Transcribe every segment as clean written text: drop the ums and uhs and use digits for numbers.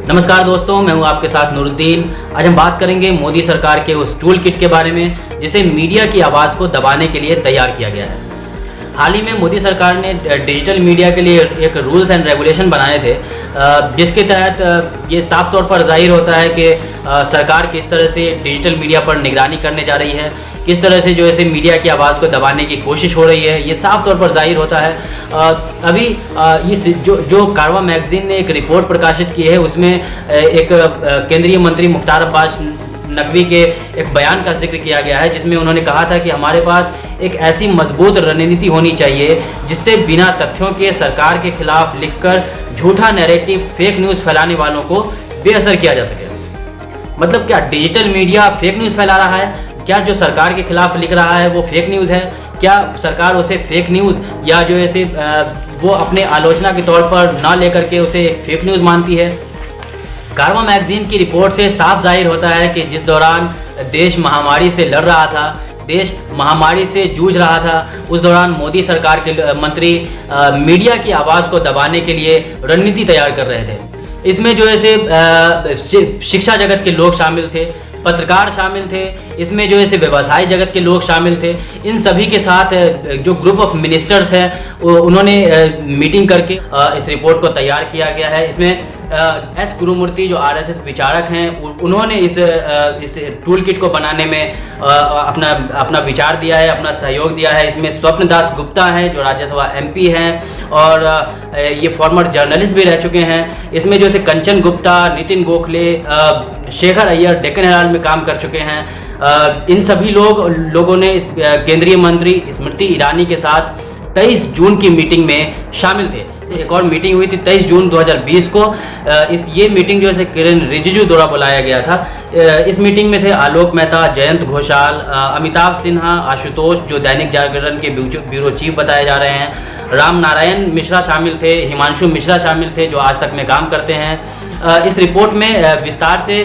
नमस्कार दोस्तों, मैं हूं आपके साथ नूरुद्दीन। आज हम बात करेंगे मोदी सरकार के उस टूल किट के बारे में जिसे मीडिया की आवाज़ को दबाने के लिए तैयार किया गया है। हाल ही में मोदी सरकार ने डिजिटल मीडिया के लिए एक रूल्स एंड रेगुलेशन बनाए थे, जिसके तहत ये साफ तौर पर जाहिर होता है कि सरकार किस तरह से डिजिटल मीडिया पर निगरानी करने जा रही है, किस तरह से जो ऐसे मीडिया की आवाज़ को दबाने की कोशिश हो रही है। ये साफ तौर पर जाहिर होता है। अभी इस जो कारवां मैगजीन ने एक रिपोर्ट प्रकाशित की है, उसमें एक केंद्रीय मंत्री मुख्तार अब्बास नकवी के एक बयान का जिक्र किया गया है, जिसमें उन्होंने कहा था कि हमारे पास एक ऐसी मजबूत रणनीति होनी चाहिए जिससे बिना तथ्यों के सरकार के खिलाफ लिखकर झूठा नैरेटिव, फेक न्यूज़ फैलाने वालों को बेअसर किया जा सके। मतलब क्या डिजिटल मीडिया फेक न्यूज़ फैला रहा है? क्या जो सरकार के खिलाफ लिख रहा है वो फेक न्यूज़ है? क्या सरकार उसे फेक न्यूज़ या जो ऐसे वो अपने आलोचना के तौर पर ना लेकर के उसे फेक न्यूज़ मानती है? कारवां मैगजीन की रिपोर्ट से साफ जाहिर होता है कि जिस दौरान देश महामारी से लड़ रहा था, देश महामारी से जूझ रहा था, उस दौरान मोदी सरकार के मंत्री मीडिया की आवाज़ को दबाने के लिए रणनीति तैयार कर रहे थे। इसमें जो ऐसे शिक्षा जगत के लोग शामिल थे, पत्रकार शामिल थे, इसमें जो ऐसे व्यवसाय जगत के लोग शामिल थे। इन सभी के साथ जो ग्रुप ऑफ मिनिस्टर्स हैं उन्होंने मीटिंग करके इस रिपोर्ट को तैयार किया गया है। इसमें एस गुरुमूर्ति जो आरएसएस विचारक हैं, उन्होंने इस टूल किट को बनाने में अपना विचार दिया है, अपना सहयोग दिया है। इसमें स्वप्न दास गुप्ता हैं जो राज्यसभा एमपी हैं और ये फॉर्मर जर्नलिस्ट भी रह चुके हैं। इसमें जो है कंचन गुप्ता, नितिन गोखले, शेखर अय्यर डेक्कन हेराल्ड में काम कर चुके हैं। इन सभी लोगों ने इस केंद्रीय मंत्री स्मृति ईरानी के साथ 23 जून की मीटिंग में शामिल थे। एक और मीटिंग हुई थी 23 जून 2020 को। ये मीटिंग जो है किरण रिजिजू द्वारा बुलाया गया था। इस मीटिंग में थे आलोक मेहता, जयंत घोषाल, अमिताभ सिन्हा, आशुतोष जो दैनिक जागरण के ब्यूरो चीफ बताए जा रहे हैं, राम नारायण मिश्रा शामिल थे, हिमांशु मिश्रा शामिल थे जो आज तक में काम करते हैं। इस रिपोर्ट में विस्तार से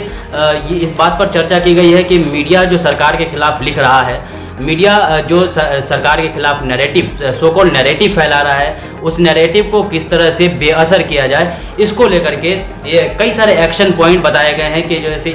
इस बात पर चर्चा की गई है कि मीडिया जो सरकार के खिलाफ लिख रहा है, मीडिया जो सरकार के खिलाफ नैरेटिव, सो कॉल्ड नैरेटिव फैला रहा है, उस नैरेटिव को किस तरह से बेअसर किया जाए, इसको लेकर के ये कई सारे एक्शन पॉइंट बताए गए हैं कि जो ऐसे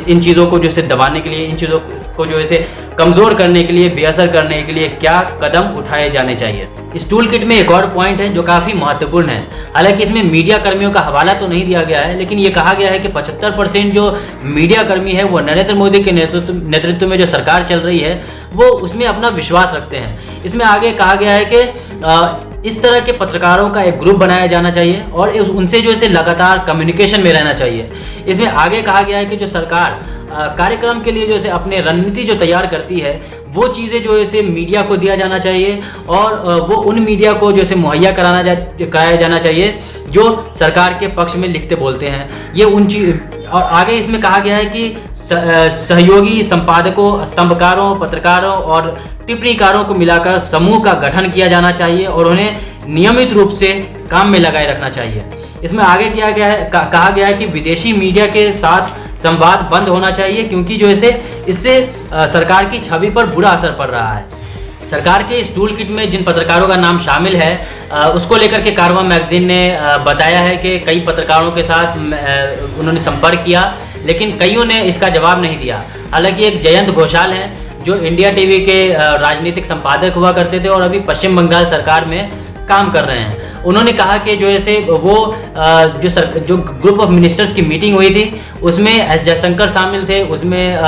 इन चीज़ों को जो है दबाने के लिए, इन चीज़ों को जो है कमज़ोर करने के लिए, बेअसर करने के लिए क्या कदम उठाए जाने चाहिए। इस टूल किट में एक और पॉइंट है जो काफ़ी महत्वपूर्ण है। हालांकि इसमें मीडिया कर्मियों का हवाला तो नहीं दिया गया है, लेकिन ये कहा गया है कि 75% जो मीडिया कर्मी है वो नरेंद्र मोदी के नेतृत्व में जो सरकार चल रही है वो उसमें अपना विश्वास रखते हैं। इसमें आगे कहा गया है कि इस तरह के पत्रकारों का एक ग्रुप बनाया जाना चाहिए और उनसे जो है लगातार कम्युनिकेशन में रहना चाहिए। इसमें आगे कहा गया है कि जो सरकार कार्यक्रम के लिए जो है अपने रणनीति जो तैयार करती है, वो चीज़ें जो है मीडिया को दिया जाना चाहिए और वो उन मीडिया को जो है मुहैया कराया जाना चाहिए जो सरकार के पक्ष में लिखते बोलते हैं। ये उन चीज और आगे इसमें कहा गया है कि सहयोगी संपादकों, स्तंभकारों, पत्रकारों और टिप्पणीकारों को मिलाकर समूह का गठन किया जाना चाहिए और उन्हें नियमित रूप से काम में लगाए रखना चाहिए। इसमें आगे कहा गया है कि विदेशी मीडिया के साथ संवाद बंद होना चाहिए, क्योंकि जो इससे सरकार की छवि पर बुरा असर पड़ रहा है। सरकार के इस टूल किट में जिन पत्रकारों का नाम शामिल है उसको लेकर के कारवां मैगजीन ने बताया है कि कई पत्रकारों के साथ उन्होंने संपर्क किया, लेकिन कईयों ने इसका जवाब नहीं दिया। हालांकि एक जयंत घोषाल हैं जो इंडिया टीवी के राजनीतिक संपादक हुआ करते थे और अभी पश्चिम बंगाल सरकार में काम कर रहे हैं। उन्होंने कहा कि जो ऐसे वो जो ग्रुप ऑफ मिनिस्टर्स की मीटिंग हुई थी उसमें एस जयशंकर शामिल थे, उसमें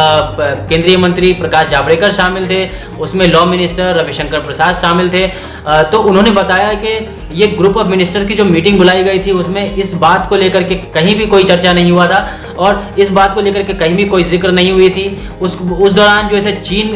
केंद्रीय मंत्री प्रकाश जावड़ेकर शामिल थे, उसमें लॉ मिनिस्टर रविशंकर प्रसाद शामिल थे। तो उन्होंने बताया कि ये ग्रुप ऑफ मिनिस्टर की जो मीटिंग बुलाई गई थी उसमें इस बात को लेकर के कहीं भी कोई चर्चा नहीं हुआ था और इस बात को लेकर के कहीं भी कोई जिक्र नहीं हुई थी। उस दौरान जो है चीन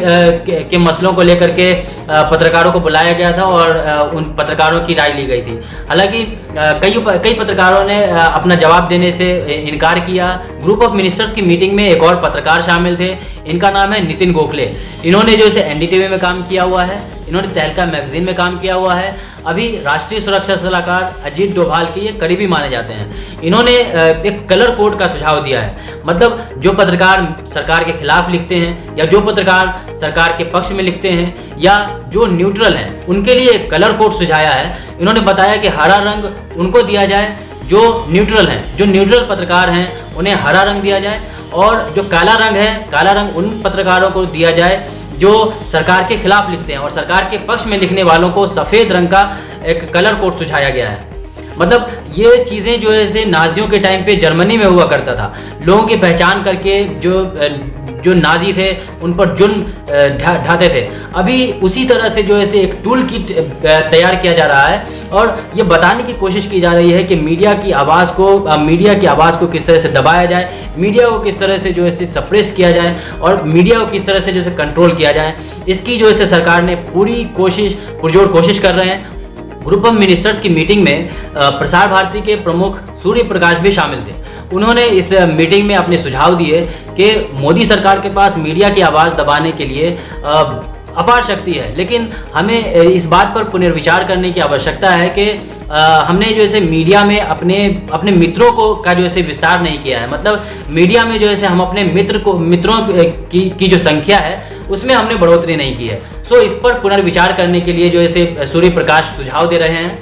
के मसलों को लेकर के पत्रकारों को बुलाया गया था और उन पत्रकारों की राय ली गई थी। हालांकि कई पत्रकारों ने अपना जवाब देने से इनकार किया। ग्रुप ऑफ मिनिस्टर्स की मीटिंग में एक और पत्रकार शामिल थे, इनका नाम है नितिन गोखले। इन्होंने जो है एनडीटीवी में काम किया हुआ है, इन्होंने तहलका मैगजीन में काम किया हुआ है, अभी राष्ट्रीय सुरक्षा सलाहकार अजीत डोभाल के ये करीबी माने जाते हैं। इन्होंने एक कलर कोड का सुझाव दिया है, मतलब जो पत्रकार सरकार के खिलाफ लिखते हैं या जो पत्रकार सरकार के पक्ष में लिखते हैं या जो न्यूट्रल हैं उनके लिए एक कलर कोड सुझाया है। इन्होंने बताया कि हरा रंग उनको दिया जाए जो न्यूट्रल पत्रकार हैं उन्हें हरा रंग दिया जाए, और जो काला रंग है, काला रंग उन पत्रकारों को दिया जाए जो सरकार के खिलाफ लिखते हैं, और सरकार के पक्ष में लिखने वालों को सफ़ेद रंग का एक कलर कोड सुझाया गया है। मतलब ये चीज़ें जो है नाजियों के टाइम पे जर्मनी में हुआ करता था, लोगों की पहचान करके जो नाजी थे उन पर जुल्म ढाते थे। अभी उसी तरह से जो है एक टूल किट तैयार किया जा रहा है, और ये बताने की कोशिश की जा रही है कि मीडिया की आवाज़ को किस तरह से दबाया जाए, मीडिया को किस तरह से जो है सप्रेस किया जाए, और मीडिया को किस तरह से जो है कंट्रोल किया जाए। इसकी जो है सरकार ने पूरी पुरजोर कोशिश कर रहे हैं। ग्रुप ऑफ मिनिस्टर्स की मीटिंग में प्रसार भारती के प्रमुख सूर्य प्रकाश भी शामिल थे। उन्होंने इस मीटिंग में अपने सुझाव दिए कि मोदी सरकार के पास मीडिया की आवाज़ दबाने के लिए अपार शक्ति है, लेकिन हमें इस बात पर पुनर्विचार करने की आवश्यकता है कि हमने जो है मीडिया में अपने मित्रों का जो है विस्तार नहीं किया है। मतलब मीडिया में जो है हम अपने मित्रों की जो संख्या है उसमें हमने बढ़ोतरी नहीं की है। सो इस पर पुनर्विचार करने के लिए जो है सूर्य प्रकाश सुझाव दे रहे हैं।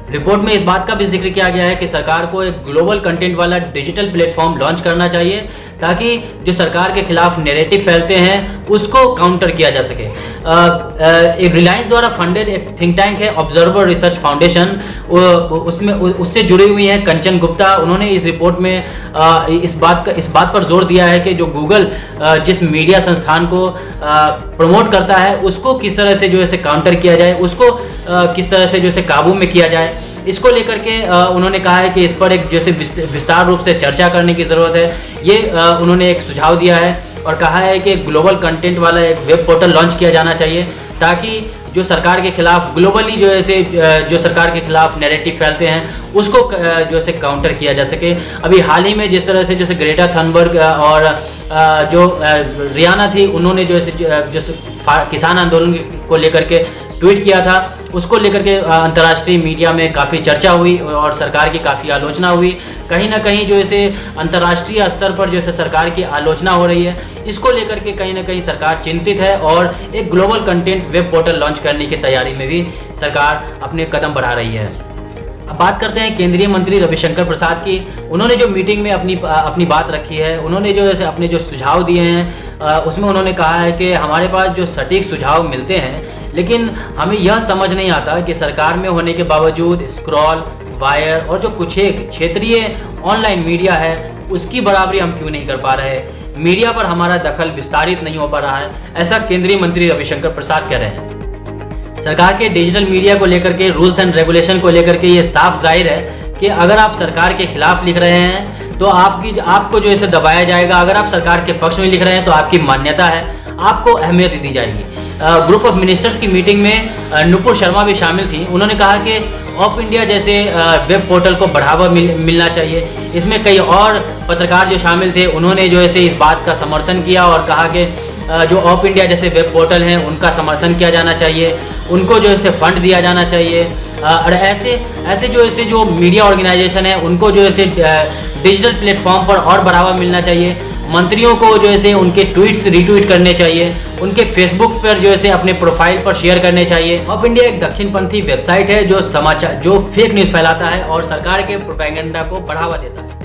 रिपोर्ट में इस बात का भी जिक्र किया गया है कि सरकार को एक ग्लोबल कंटेंट वाला डिजिटल प्लेटफॉर्म लॉन्च करना चाहिए, ताकि जो सरकार के खिलाफ नैरेटिव फैलते हैं उसको काउंटर किया जा सके। एक रिलायंस द्वारा फंडेड एक थिंक टैंक है ऑब्जर्वर रिसर्च फाउंडेशन, उससे जुड़ी हुई है कंचन गुप्ता। उन्होंने इस रिपोर्ट में इस बात पर जोर दिया है कि जो गूगल जिस मीडिया संस्थान को प्रमोट करता है उसको किस तरह से जो है काउंटर किया जाए, उसको किस तरह से जो है काबू में किया जाए। इसको लेकर के उन्होंने कहा है कि इस पर एक जैसे विस्तार रूप से चर्चा करने की ज़रूरत है। ये उन्होंने एक सुझाव दिया है और कहा है कि ग्लोबल कंटेंट वाला एक वेब पोर्टल लॉन्च किया जाना चाहिए, ताकि जो सरकार के खिलाफ ग्लोबली जो सरकार के खिलाफ नैरेटिव फैलते हैं उसको जो है काउंटर किया जा सके। अभी हाल ही में जिस तरह से जैसे ग्रेटा थनबर्ग और जो रियाना थी, उन्होंने जो किसान आंदोलन को लेकर के ट्वीट किया था, उसको लेकर के अंतर्राष्ट्रीय मीडिया में काफ़ी चर्चा हुई और सरकार की काफ़ी आलोचना हुई। कहीं ना कहीं जो है अंतर्राष्ट्रीय स्तर पर जो है सरकार की आलोचना हो रही है। इसको लेकर के कहीं ना कहीं सरकार चिंतित है और एक global content web portal launch करने की तैयारी में भी सरकार अपने कदम बढ़ा रही है। अब बात करते हैं केंद्रीय मंत्री रविशंकर प्रसाद की। उन्होंने जो मीटिंग में अपनी बात रखी है, उन्होंने जो है अपने जो सुझाव दिए हैं उसमें उन्होंने कहा है कि हमारे पास जो सटीक सुझाव मिलते हैं, लेकिन हमें यह समझ नहीं आता कि सरकार में होने के बावजूद स्क्रॉल, वायर और जो कुछ एक क्षेत्रीय ऑनलाइन मीडिया है उसकी बराबरी हम क्यों नहीं कर पा रहे, मीडिया पर हमारा दखल विस्तारित नहीं हो पा रहा है, ऐसा केंद्रीय मंत्री रविशंकर प्रसाद कह रहे हैं। सरकार के डिजिटल मीडिया को लेकर के रूल्स एंड रेगुलेशन को लेकर के ये साफ जाहिर है कि अगर आप सरकार के खिलाफ लिख रहे हैं तो आपको जो इसे दबाया जाएगा। अगर आप सरकार के पक्ष में लिख रहे हैं तो आपकी मान्यता है, आपको अहमियत दी जाएगी। ग्रुप ऑफ मिनिस्टर्स की मीटिंग में नुपुर शर्मा भी शामिल थी। उन्होंने कहा कि ऑफ इंडिया जैसे वेब पोर्टल को बढ़ावा मिलना चाहिए। इसमें कई और पत्रकार जो शामिल थे उन्होंने जो है इस बात का समर्थन किया और कहा कि जो ऑफ इंडिया जैसे वेब पोर्टल हैं उनका समर्थन किया जाना चाहिए, उनको जो है फंड दिया जाना चाहिए। और ऐसे जो मीडिया ऑर्गेनाइजेशन है उनको जो है डिजिटल प्लेटफॉर्म पर और बढ़ावा मिलना चाहिए। मंत्रियों को जो है उनके ट्वीट्स रीट्वीट करने चाहिए, उनके फेसबुक पर जो है अपने प्रोफाइल पर शेयर करने चाहिए। ऑफ इंडिया एक दक्षिणपंथी वेबसाइट है जो फेक न्यूज़ फैलाता है और सरकार के प्रोपेगेंडा को बढ़ावा देता है।